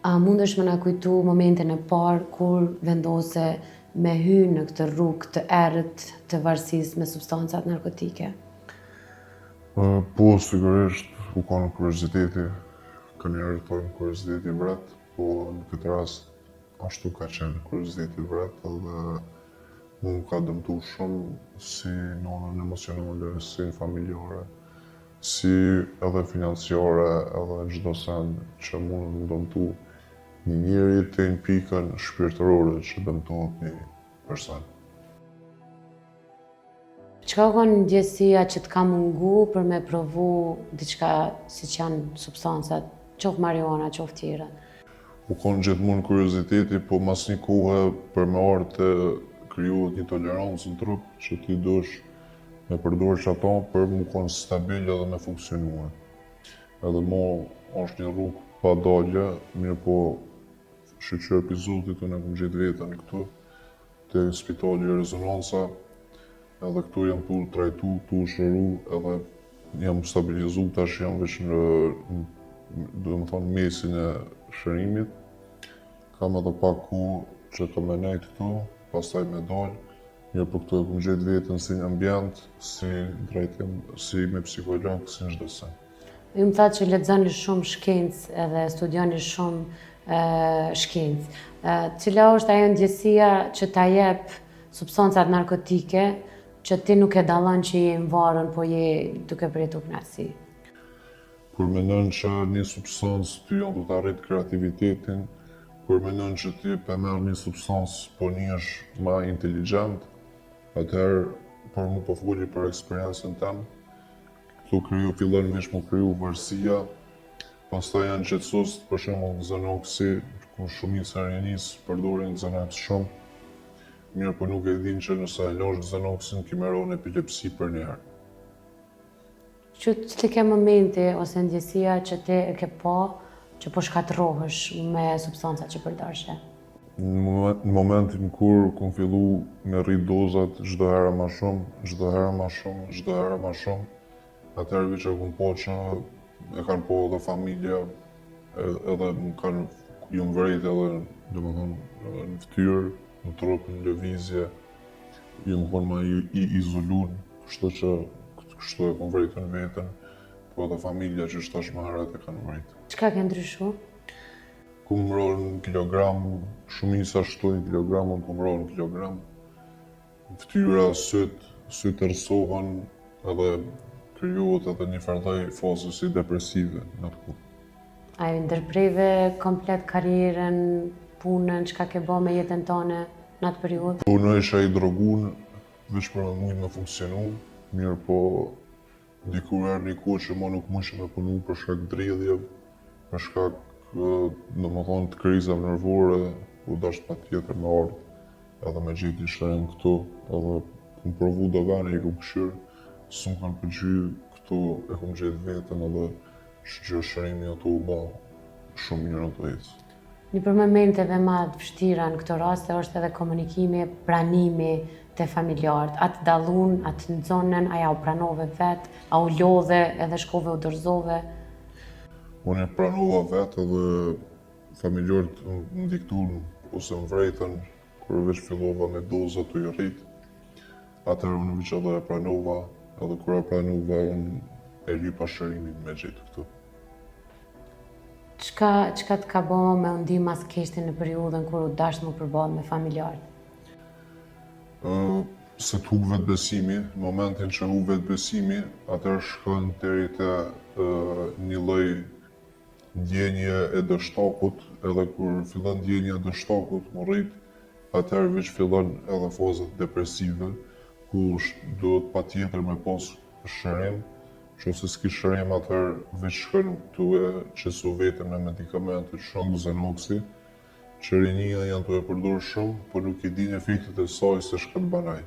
A mundesh me na kujtu momentin e parë kur vendose me hy në këtë rrugë të errët të varësisë me substancat narkotike? Po, sigurisht, u kanë kurioziteti, ka njerë thonë kurioziteti vret, po në këtë rast ashtu ka qenë kurioziteti vret edhe mu ka dëmtu shumë si në anën emocionale, si familjare, si edhe financiare, edhe çdo send që mund më dëmtu një njeri të në pikën shpirtërore që dëmtohet një person. Çka ka qenë ndjesia që të ka mungu për me provu diçka siç janë substancat, qoftë marijuana, qoftë tjera? U konë gjithmonë kurioziteti, po mas një kohe për me ardhë të krijohet një tolerancë në trup që ti dush me përdorë që ato për mu konë stabil edhe me funksionua. Edhe mo është një rrugë pa dalje, mirë po shqyqër për Zotit unë e kom gjithë vetën këtu, të spitali rezonansa, edhe këtu jam tu trajtu, tu shëru, edhe jam stabilizu, tash jam veç në do më thonë mesin e shërimit. Kam edhe pak ku që kam e nejtë këtu, pastaj me dalë, mirë po këtu e kom gjithë vetën si një ambient, si drejtim, si me psikolog, si në çdo sen. Ju më thatë që lexoni shumë shkencë edhe studioni shumë shkencë. Cila është ajo ndjesia që ta jep substancat narkotike që ti nuk e dallon që je në varën, po je duke pritur knaqësi? Kur mendon që një substancë ty do të arrit kreativitetin, kur mendon që ti pe merr një substancë po njesh më inteligjent, atëherë për mu po foli për eksperiencën tem, këtu fillon me më kriju varësia, pastaj janë qetësues, për shembull Xanoxi, ku shumica e rinjisë përdorin Xanax shumë, mirë po nuk e din që nëse e losh Xanoxin ki meron epilepsi për një herë. Që të ke momenti ose ndjesia që ti e ke pa që po shkatërrohesh me substancat që përdorshe? Në momentin kur kom fillu me rrit dozat çdo herë më shumë, çdo herë më shumë, çdo herë më shumë, atëherë veç e kom po që e kanë po edhe familja, edhe më kanë ju mvrejt edhe domethënë në fytyrë, në trup, në lëvizje, ju më konë ma i izolun, kështu e kom vrejtën vetën, po edhe familja që shtash më herët e kanë vrejtë. Çka ke ndryshu? Kum rol në kilogram, shumica shtojnë kilogram, unë kum rol në kilogram. Fytyra, syt ersohen edhe krijohet edhe një farlloj fazë si depresive në atë kohë. A i ndërpreve komplet karrierën, punën, çka ke bë me jetën tënde në atë periudhë? Unë isha i drogun, veç për me mujt me funksionu, mirë po dikur erë një kohë që ma nuk mundshim me punu për shkak dridhje, për shkak domethënë të krizave nervore, u dash patjetër me ardhë, edhe me gjithë i shërim këtu, edhe kum provu do vene i kum këshyrë, s'm kanë pëlqy këtu e kum gjithë vetën edhe shërimi ato u ba shumë mirë ato jetë. Një për momenteve më të vështira në këto raste është edhe komunikimi, pranimi te familjarët. A të dallun, a të nxonën, a ja u pranove vetë, a u lodhe edhe shkove u dorëzove? Unë e pranova vetë edhe familjarët më diktun ose më vrejtën kur veç fillova me doza të i rrit. Atëherë unë veç edhe e pranova, edhe kur e pranova unë e lypa shërimin me gjithë këtu. Çka të ka bo me u ndi mas keqti në periudhën kur u dash më përballë me familjarët? Se të hub vetë besimi, në momentin që hub vetë besimi, atëherë shkon deri te një lloj ndjenje e dështakut, edhe kur fillon ndjenja e dështakut më rrit, atëherë veç fillon edhe fazat depresive, ku duhet patjetër me pas shërim, që ose s'ki shërim atëherë veç shkon tu e qesu vetën me medikamente shumë Xanoxi, që rinjia janë të e përdorë shumë, por nuk i din efektet e saj se shka të banaj.